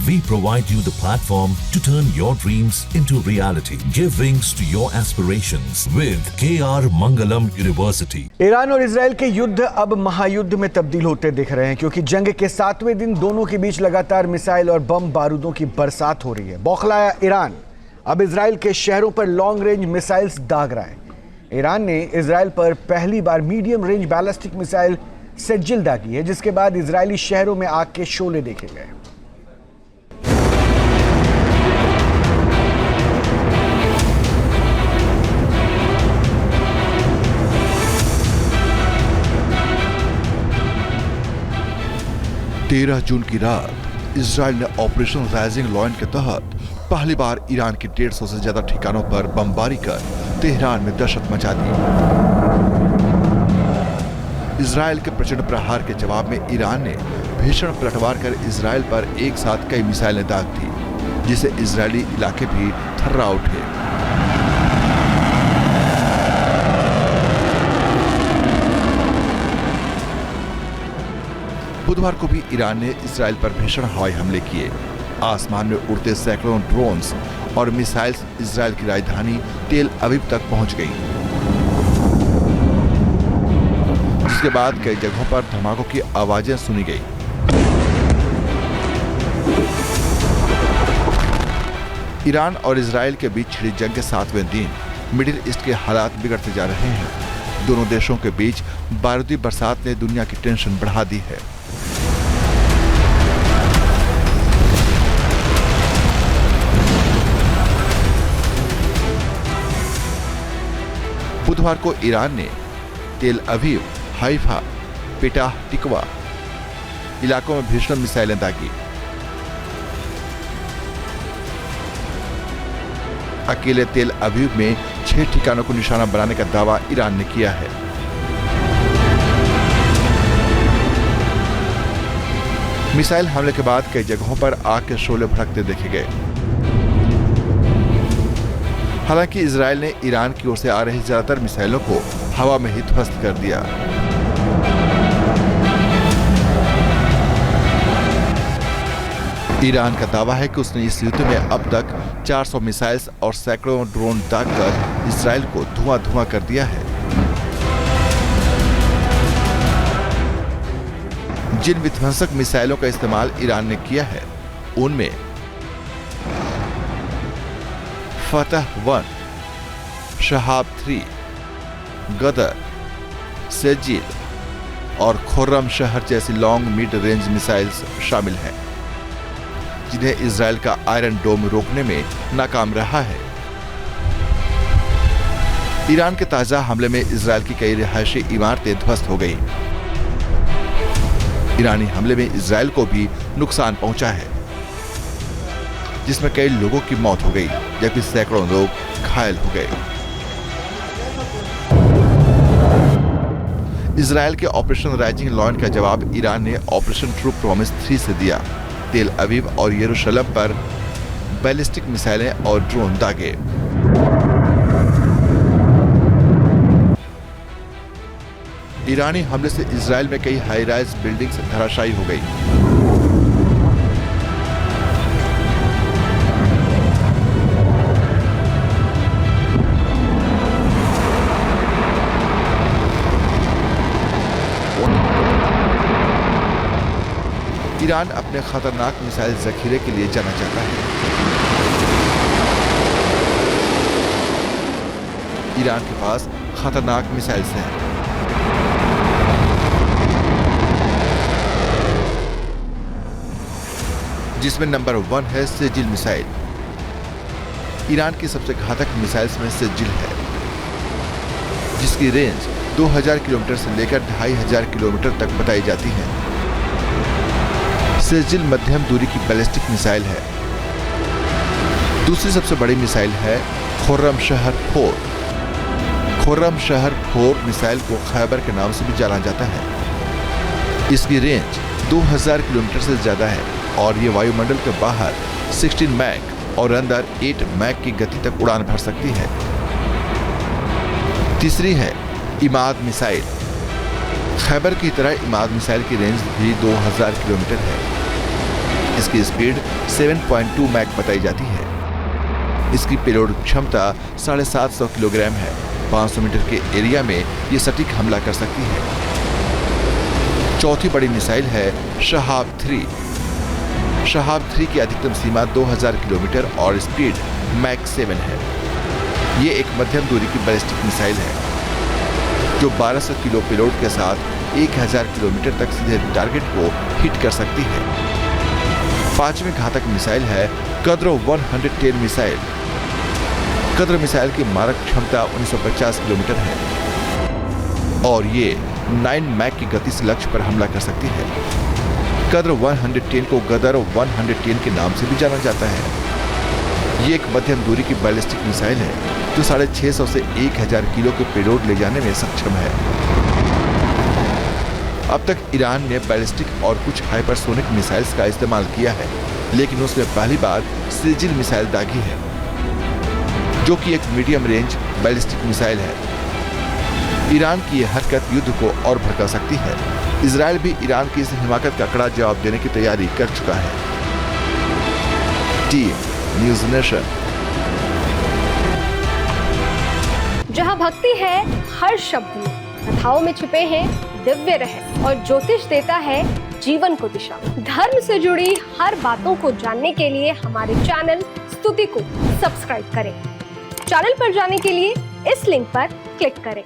We provide you the platform to turn your dreams into reality. Give wings to your aspirations with KR Mangalam University. Iran और Israel के युद्ध अब महायुद्ध में तब्दील होते दिख रहे हैं, क्योंकि जंग के 7वें दिन दोनों के बीच लगातार मिसाइल और बम बारूदों की बरसात हो रही है। बौखलाया ईरान अब इजराइल के शहरों पर लॉन्ग रेंज मिसाइल्स दाग रहा है। ईरान ने इजराइल पर पहली बार medium range ballistic missile Sejjil दागी है, जिसके बाद इजरायली शहरों में आग के शोले देखे गए। तेरह जून की रात इजराइल ने ऑपरेशन राइजिंग लॉयन के तहत पहली बार ईरान के 150 से ज्यादा ठिकानों पर बमबारी कर तेहरान में दहशत मचा दी। इजराइल के प्रचंड प्रहार के जवाब में ईरान ने भीषण पलटवार कर इजराइल पर एक साथ कई मिसाइलें दाग दी, जिससे इजरायली इलाके भी थर्रा उठे। बुधवार को भी ईरान ने इजराइल पर भीषण हवाई हमले किए। आसमान में उड़ते सैकड़ों ड्रोन्स और मिसाइल्स इजराइल की राजधानी तेल अवीव तक पहुंच गईं। जिसके बाद कई जगहों पर धमाकों की आवाजें सुनी गई। ईरान और इजराइल के बीच छिड़ी जंग के 7वें दिन मिडिल ईस्ट के हालात बिगड़ते जा रहे हैं। दोनों देशों के बीच बारूदी बरसात ने दुनिया की टेंशन बढ़ा दी है। बुधवार को ईरान ने तेल अवीव, हाइफा, पेटाह टिकवा इलाकों में भीषण मिसाइलें दागी। अकेले तेल अवीव में 6 ठिकानों को निशाना बनाने का दावा ईरान ने किया है। मिसाइल हमले के बाद कई जगहों पर आग के शोले भड़कते देखे गए। हालांकि इजराइल ने ईरान की ओर से आ रही ज्यादातर मिसाइलों को हवा में ही ध्वस्त कर दिया। ईरान का दावा है कि उसने इस युद्ध में अब तक 400 मिसाइल्स और सैकड़ों ड्रोन दागकर इजराइल को धुआं-धुआं कर दिया है। जिन विध्वंसक मिसाइलों का इस्तेमाल ईरान ने किया है, उनमें फतह-1, शहाब-3, गदर, सेजिल और खुर्रम शहर जैसी लॉन्ग मिड रेंज मिसाइल्स शामिल हैं, जिन्हें इजराइल का आयरन डोम रोकने में नाकाम रहा है। ईरान के ताजा हमले में इजराइल की कई रिहायशी इमारतें ध्वस्त हो गई। ईरानी हमले में इजराइल को भी नुकसान पहुंचा है, जिसमें कई लोगों की मौत हो गई, जबकि सैकड़ों लोग घायल हो गए। इजराइल के ऑपरेशन राइजिंग लॉयन का जवाब ईरान ने ऑपरेशन ट्रू प्रॉमिस 3 से दिया। तेल अवीव और यरूशलेम पर बैलिस्टिक मिसाइलें और ड्रोन दागे। ईरानी हमले से इजराइल में कई हाई राइज बिल्डिंग्स धराशायी हो गई। ईरान अपने खतरनाक मिसाइल जखीरे के लिए जाना जाता है। ईरान के पास खतरनाक मिसाइल्स हैं। जिसमें नंबर 1 है सेजिल मिसाइल। ईरान की सबसे घातक मिसाइल्स में सेजिल है, जिसकी रेंज 2000 किलोमीटर से लेकर 2500 किलोमीटर तक बताई जाती है। सेजिल मध्यम दूरी की बैलिस्टिक मिसाइल है। दूसरी सबसे बड़ी मिसाइल है खुर्रम शहर 4। खुर्रम शहर 4 मिसाइल को खैबर के नाम से भी जाना जाता है। इसकी रेंज 2000 किलोमीटर से ज्यादा है और ये वायुमंडल के बाहर 16 मैक और अंदर 8 मैक की गति तक उड़ान भर सकती है। तीसरी है इमाद मिसाइल। खैबर की तरह इमाद मिसाइल की रेंज भी 2000 किलोमीटर है। इसकी स्पीड 7.2 मैक बताई जाती है। इसकी पेलोड क्षमता 750 किलोग्राम है। 500 मीटर के एरिया में ये सटीक हमला कर सकती है। चौथी बड़ी मिसाइल है शहाब 3। शहाब 3 की अधिकतम सीमा 2000 किलोमीटर और स्पीड मैक 7 है। ये एक मध्यम दूरी की बैलिस्टिक मिसाइल है जो 1200 किलो पेलोड के साथ 1000 किलोमीटर तक सीधे टारगेट को हिट कर सकती है। पांचवी घातक मिसाइल है कद्र 110 मिसाइल। कद्र मिसाइल की मारक क्षमता 1950 किलोमीटर है और ये 9 मैक की गति से लक्ष्य पर हमला कर सकती है। कद्र 110 को गदर 110 के नाम से भी जाना जाता है। ये एक मध्यम दूरी की बैलिस्टिक मिसाइल है जो 650 से 1000 किलो के पेलोड ले जाने में सक्षम है। अब तक ईरान ने बैलिस्टिक और कुछ हाइपरसोनिक मिसाइल्स का इस्तेमाल किया है, लेकिन उसने पहली बार सिजिल मिसाइल दागी है जो कि एक मीडियम रेंज बैलिस्टिक मिसाइल है। ईरान की यह हरकत युद्ध को और भड़का सकती है। इजराइल भी ईरान की इस हिमाकत का कड़ा जवाब देने की तैयारी कर चुका है। Team news nation. जहां भक्ति है हर शब्द में, कथाओं में छुपे हैं दिव्य रहस्य और ज्योतिष देता है जीवन को दिशा। धर्म से जुड़ी हर बातों को जानने के लिए हमारे चैनल स्तुति को सब्सक्राइब करें। चैनल पर जाने के लिए इस लिंक पर क्लिक करें।